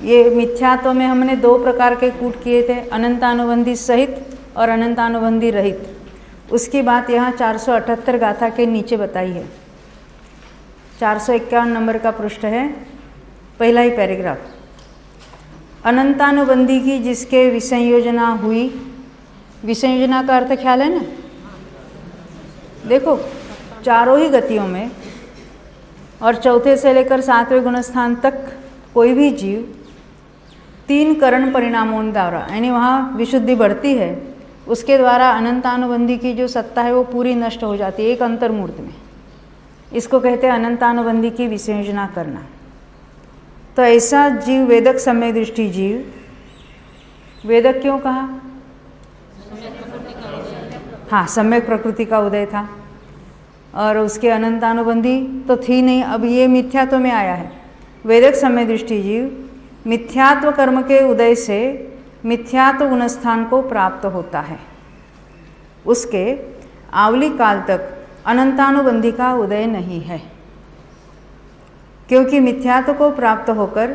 ये मिथ्यात्व में हमने दो प्रकार के कूट किए थे, अनंतानुबंधी सहित और अनंतानुबंधी रहित। उसकी बात यहाँ 478 गाथा के नीचे बताई है। 451 नंबर का पृष्ठ है, पहला ही पैराग्राफ। अनंतानुबंधी की जिसके विसंयोजना हुई, विसंयोजना का अर्थ ख्याल है ना? देखो चारों ही गतियों में और चौथे से लेकर 7वें गुणस्थान तक कोई भी जीव 3 करण परिणामों द्वारा, यानी वहाँ विशुद्धि बढ़ती है, उसके द्वारा अनंतानुबंधी की जो सत्ता है वो पूरी नष्ट हो जाती है एक अंतर्मूर्त में। इसको कहते हैं अनंतानुबंधी की विसंयोजना करना। तो ऐसा जीव वेदक सम्यक दृष्टि जीव, वेदक क्यों कहा? हाँ, सम्यक प्रकृति का उदय था और उसके अनंतानुबंधी तो थी नहीं। अब ये मिथ्यात्व में आया है। वेदक सम्यक दृष्टि जीव मिथ्यात्व कर्म के उदय से मिथ्यात्व गुणस्थान को प्राप्त होता है। उसके आवली काल तक अनंतानुबंधी का उदय नहीं है, क्योंकि मिथ्यात्व को प्राप्त होकर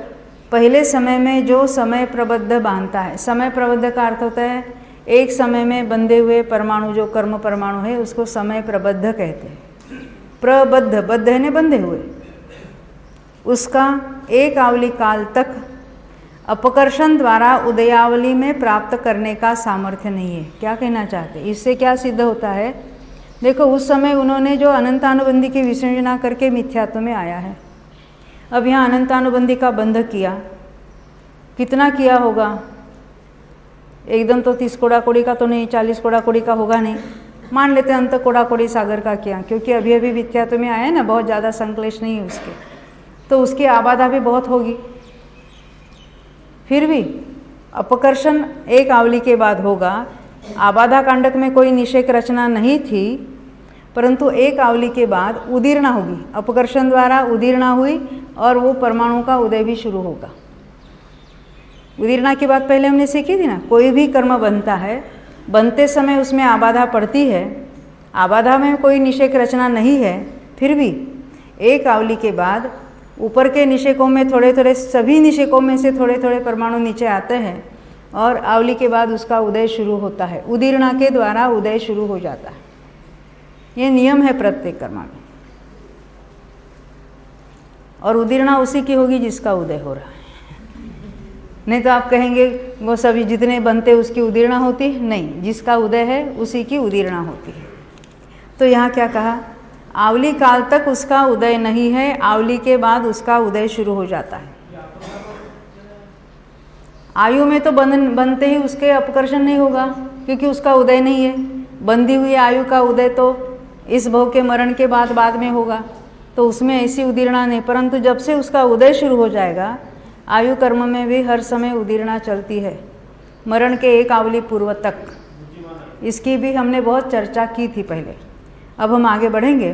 पहले समय में जो समय प्रबद्ध बांधता है, समय प्रबद्ध का अर्थ होता है एक समय में बंधे हुए परमाणु, जो कर्म परमाणु है उसको समय प्रबद्ध कहते हैं। प्रबद्ध, बद्ध है ने बंधे हुए, उसका एक आवली काल तक अपकर्षण द्वारा उदयावली में प्राप्त करने का सामर्थ्य नहीं है। क्या कहना चाहते हैं? इससे क्या सिद्ध होता है? देखो उस समय उन्होंने जो अनंतानुबंधी की विसंयोजना करके मिथ्यात्व में आया है, अब यहाँ अनंतानुबंधी का बंध किया, कितना किया होगा? एकदम तो 30 कोड़ा कोड़ी का तो नहीं, 40 कोड़ा कोड़ी का होगा नहीं, मान लेते हैं अंत कोड़ा कोड़ी सागर का किया, क्योंकि अभी अभी मिथ्यात्व में आया है ना, बहुत ज़्यादा संकलेश नहीं है उसके, तो उसकी आबादा भी बहुत होगी। फिर भी अपकर्षण एक आवली के बाद होगा। आबाधा कांडक में कोई निषेक रचना नहीं थी, परंतु एक आवली के बाद उदीर्णा होगी, अपकर्षण द्वारा उदीर्णा हुई और वो परमाणु का उदय भी शुरू होगा। उदीर्णा की बात पहले हमने सीखी थी ना। कोई भी कर्म बनता है, बनते समय उसमें आबाधा पड़ती है, आबाधा में कोई निषेक रचना नहीं है, फिर भी एक आवली के बाद ऊपर के निषेकों में थोड़े थोड़े, सभी निषेकों में से थोड़े थोड़े परमाणु नीचे आते हैं और आवली के बाद उसका उदय शुरू होता है। उदीर्णा के द्वारा उदय शुरू हो जाता है। ये नियम है प्रत्येक कर्म में। और उदीर्णा उसी की होगी जिसका उदय हो रहा है। नहीं तो आप कहेंगे वो सभी जितने बनते उसकी उदीर्णा होती है, नहीं, जिसका उदय है उसी की उदीर्णा होती है। तो यहाँ क्या कहा? आवली काल तक उसका उदय नहीं है, आवली के बाद उसका उदय शुरू हो जाता है। आयु में तो बनते ही उसके अपकर्षण नहीं होगा, क्योंकि उसका उदय नहीं है। बंधी हुई आयु का उदय तो इस भव के मरण के बाद में होगा, तो उसमें ऐसी उदीर्णा नहीं। परंतु जब से उसका उदय शुरू हो जाएगा, आयु कर्म में भी हर समय उदीर्णा चलती है, मरण के एक आवली पूर्व तक। इसकी भी हमने बहुत चर्चा की थी पहले। अब हम आगे बढ़ेंगे।